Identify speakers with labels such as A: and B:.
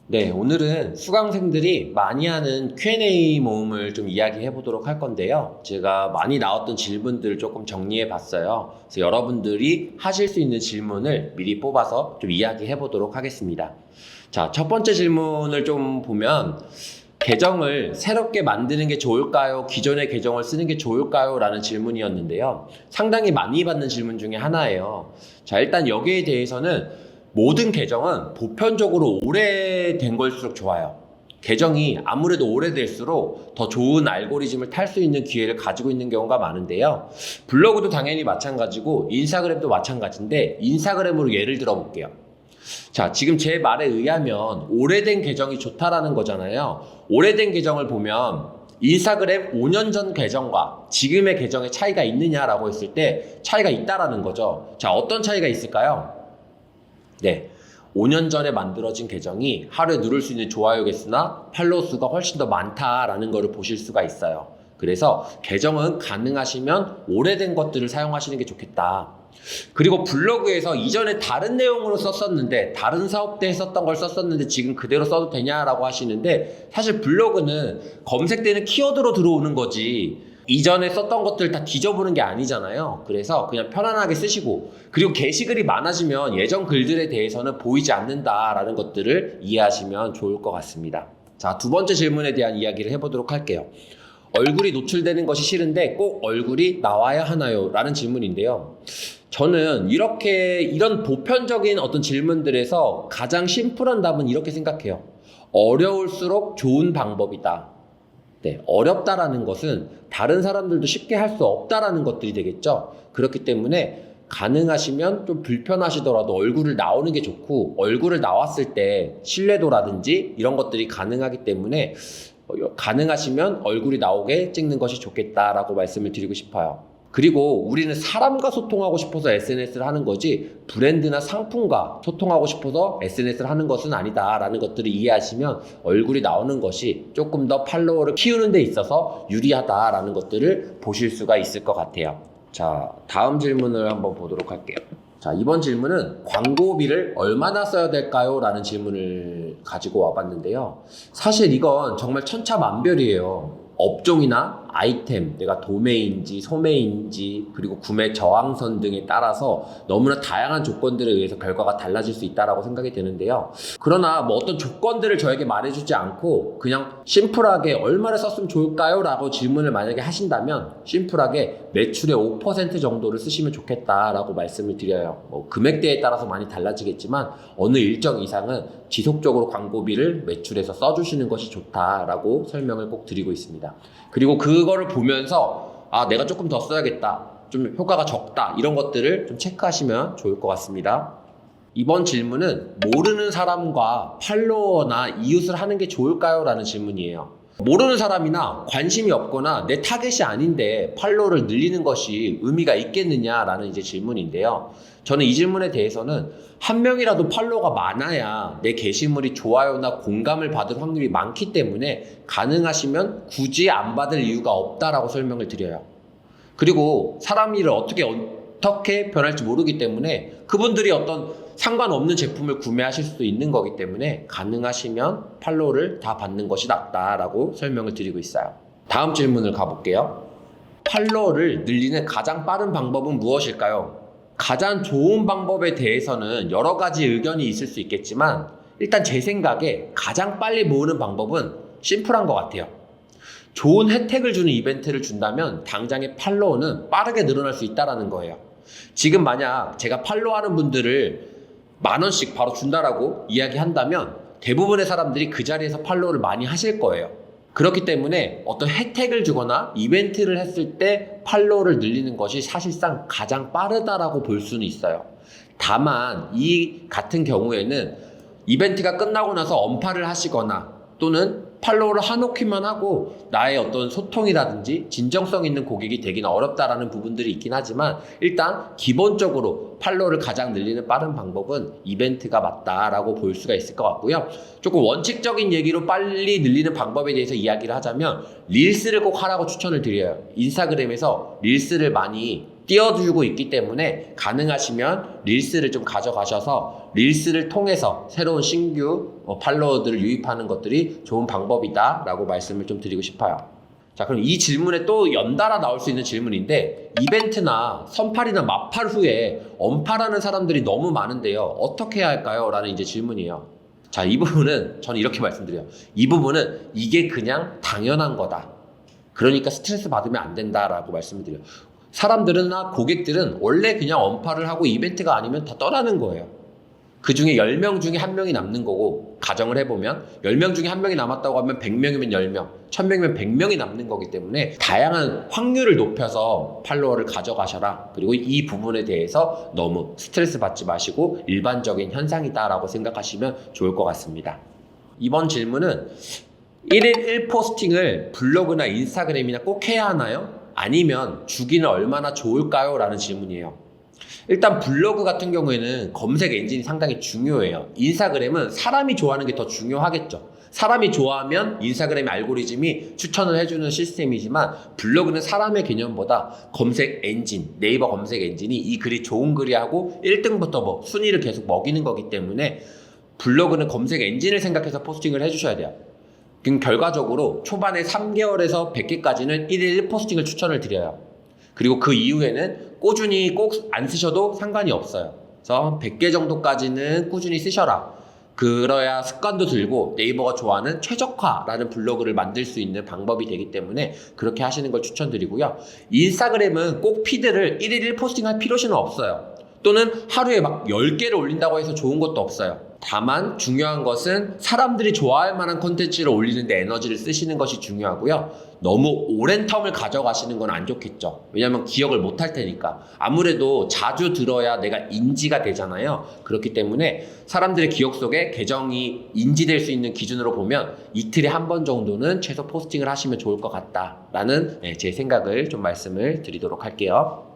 A: 네, 오늘은 수강생들이 많이 하는 Q&A 모음을 좀 이야기해 보도록 할 건데요. 제가 많이 나왔던 질문들을 조금 정리해 봤어요. 그래서 여러분들이 하실 수 있는 질문을 미리 뽑아서 좀 이야기해 보도록 하겠습니다. 자, 첫 번째 질문을 좀 보면 계정을 새롭게 만드는 게 좋을까요? 기존의 계정을 쓰는 게 좋을까요? 라는 질문이었는데요. 상당히 많이 받는 질문 중에 하나예요. 자, 일단 여기에 대해서는 모든 계정은 보편적으로 오래된 걸수록 좋아요. 계정이 아무래도 오래될수록 더 좋은 알고리즘을 탈 수 있는 기회를 가지고 있는 경우가 많은데요. 블로그도 당연히 마찬가지고 인스타그램도 마찬가지인데 인스타그램으로 예를 들어 볼게요. 자, 지금 제 말에 의하면 오래된 계정이 좋다라는 거잖아요. 오래된 계정을 보면 인스타그램 5년 전 계정과 지금의 계정의 차이가 있느냐라고 했을 때 차이가 있다라는 거죠. 자, 어떤 차이가 있을까요? 네, 5년 전에 만들어진 계정이 하루에 누를 수 있는 좋아요 개수나 팔로우 수가 훨씬 더 많다라는 것을 보실 수가 있어요. 그래서 계정은 가능하시면 오래된 것들을 사용하시는 게 좋겠다. 그리고 블로그에서 이전에 다른 내용으로 썼었는데 다른 사업대에 썼던 걸 썼었는데 지금 그대로 써도 되냐라고 하시는데 사실 블로그는 검색되는 키워드로 들어오는 거지 이전에 썼던 것들 다 뒤져보는 게 아니잖아요. 그래서 그냥 편안하게 쓰시고 그리고 게시글이 많아지면 예전 글들에 대해서는 보이지 않는다라는 것들을 이해하시면 좋을 것 같습니다. 자, 두 번째 질문에 대한 이야기를 해보도록 할게요. 얼굴이 노출되는 것이 싫은데 꼭 얼굴이 나와야 하나요? 라는 질문인데요. 저는 이런 보편적인 어떤 질문들에서 가장 심플한 답은 이렇게 생각해요. 어려울수록 좋은 방법이다. 네, 어렵다라는 것은 다른 사람들도 쉽게 할 수 없다라는 것들이 되겠죠. 그렇기 때문에 가능하시면 좀 불편하시더라도 얼굴을 나오는 게 좋고 얼굴을 나왔을 때 신뢰도라든지 이런 것들이 가능하기 때문에 가능하시면 얼굴이 나오게 찍는 것이 좋겠다라고 말씀을 드리고 싶어요. 그리고 우리는 사람과 소통하고 싶어서 SNS를 하는 거지 브랜드나 상품과 소통하고 싶어서 SNS를 하는 것은 아니다라는 것들을 이해하시면 얼굴이 나오는 것이 조금 더 팔로워를 키우는 데 있어서 유리하다라는 것들을 보실 수가 있을 것 같아요. 자, 다음 질문을 한번 보도록 할게요. 자, 이번 질문은 광고비를 얼마나 써야 될까요? 라는 질문을 가지고 와봤는데요. 사실 이건 정말 천차만별이에요. 업종이나 아이템, 내가 도매인지 소매인지 그리고 구매 저항선 등에 따라서 너무나 다양한 조건들에 의해서 결과가 달라질 수 있다고 생각이 되는데요. 그러나 뭐 어떤 조건들을 저에게 말해주지 않고 그냥 심플하게 얼마를 썼으면 좋을까요? 라고 질문을 만약에 하신다면 심플하게 매출의 5% 정도를 쓰시면 좋겠다라고 말씀을 드려요. 뭐 금액대에 따라서 많이 달라지겠지만 어느 일정 이상은 지속적으로 광고비를 매출에서 써주시는 것이 좋다라고 설명을 꼭 드리고 있습니다. 그리고 그거를 보면서 내가 조금 더 써야겠다, 좀 효과가 적다 이런 것들을 좀 체크하시면 좋을 것 같습니다. 이번 질문은 모르는 사람과 팔로워나 이웃을 하는 게 좋을까요? 라는 질문이에요. 모르는 사람이나 관심이 없거나 내 타겟이 아닌데 팔로워를 늘리는 것이 의미가 있겠느냐라는 이제 질문인데요. 저는 이 질문에 대해서는 한 명이라도 팔로워가 많아야 내 게시물이 좋아요나 공감을 받을 확률이 많기 때문에 가능하시면 굳이 안 받을 이유가 없다라고 설명을 드려요. 그리고 사람 일을 어떻게 변할지 모르기 때문에 그분들이 어떤 상관없는 제품을 구매하실 수도 있는 거기 때문에 가능하시면 팔로우를 다 받는 것이 낫다라고 설명을 드리고 있어요. 다음 질문을 가볼게요. 팔로워를 늘리는 가장 빠른 방법은 무엇일까요? 가장 좋은 방법에 대해서는 여러 가지 의견이 있을 수 있겠지만 일단 제 생각에 가장 빨리 모으는 방법은 심플한 것 같아요. 좋은 혜택을 주는 이벤트를 준다면 당장의 팔로워는 빠르게 늘어날 수 있다는 거예요. 지금 만약 제가 팔로우하는 분들을 10,000원씩 바로 준다라고 이야기한다면 대부분의 사람들이 그 자리에서 팔로우를 많이 하실 거예요. 그렇기 때문에 어떤 혜택을 주거나 이벤트를 했을 때 팔로우를 늘리는 것이 사실상 가장 빠르다라고 볼 수는 있어요. 다만 이 같은 경우에는 이벤트가 끝나고 나서 언팔을 하시거나 또는 팔로우를 해놓기만 하고 나의 어떤 소통이라든지 진정성 있는 고객이 되기는 어렵다라는 부분들이 있긴 하지만 일단 기본적으로 팔로우를 가장 늘리는 빠른 방법은 이벤트가 맞다라고 볼 수가 있을 것 같고요. 조금 원칙적인 얘기로 빨리 늘리는 방법에 대해서 이야기를 하자면 릴스를 꼭 하라고 추천을 드려요. 인스타그램에서 릴스를 많이 띄워주고 있기 때문에 가능하시면 릴스를 좀 가져가셔서 릴스를 통해서 새로운 신규 팔로워들을 유입하는 것들이 좋은 방법이다 라고 말씀을 좀 드리고 싶어요. 자, 그럼 이 질문에 또 연달아 나올 수 있는 질문인데, 이벤트나 선팔이나 마팔 후에 언팔하는 사람들이 너무 많은데요, 어떻게 해야 할까요? 라는 이제 질문이에요. 자, 이 부분은 저는 이렇게 말씀드려요. 이 부분은 이게 그냥 당연한 거다. 그러니까 스트레스 받으면 안 된다라고 말씀을 드려요. 사람들이나 고객들은 원래 그냥 언팔을 하고 이벤트가 아니면 다 떠나는 거예요. 그 중에 10명 중에 1명이 남는 거고, 가정을 해보면 10명 중에 1명이 남았다고 하면 100명이면 10명, 1000명이면 100명이 남는 거기 때문에 다양한 확률을 높여서 팔로워를 가져가셔라. 그리고 이 부분에 대해서 너무 스트레스 받지 마시고 일반적인 현상이다라고 생각하시면 좋을 것 같습니다. 이번 질문은 1일 1포스팅을 블로그나 인스타그램이나 꼭 해야 하나요? 아니면 주기는 얼마나 좋을까요? 라는 질문이에요. 일단 블로그 같은 경우에는 검색 엔진이 상당히 중요해요. 인스타그램은 사람이 좋아하는 게 더 중요하겠죠. 사람이 좋아하면 인스타그램의 알고리즘이 추천을 해주는 시스템이지만, 블로그는 사람의 개념보다 검색 엔진, 네이버 검색 엔진이 이 글이 좋은 글이 하고 1등부터 뭐 순위를 계속 먹이는 거기 때문에 블로그는 검색 엔진을 생각해서 포스팅을 해주셔야 돼요. 그럼 결과적으로 초반에 3개월에서 100개까지는 1일 1포스팅을 추천을 드려요. 그리고 그 이후에는 꾸준히 꼭 안 쓰셔도 상관이 없어요. 그래서 100개 정도까지는 꾸준히 쓰셔라. 그래야 습관도 들고 네이버가 좋아하는 최적화라는 블로그를 만들 수 있는 방법이 되기 때문에 그렇게 하시는 걸 추천드리고요. 인스타그램은 꼭 피드를 1일 1포스팅 할 필요는 없어요. 또는 하루에 막 10개를 올린다고 해서 좋은 것도 없어요. 다만 중요한 것은 사람들이 좋아할 만한 콘텐츠를 올리는데 에너지를 쓰시는 것이 중요하고요. 너무 오랜 텀을 가져가시는 건 안 좋겠죠. 왜냐면 기억을 못 할 테니까. 아무래도 자주 들어야 내가 인지가 되잖아요. 그렇기 때문에 사람들의 기억 속에 계정이 인지될 수 있는 기준으로 보면 이틀에 한 번 정도는 최소 포스팅을 하시면 좋을 것 같다라는 제 생각을 좀 말씀을 드리도록 할게요.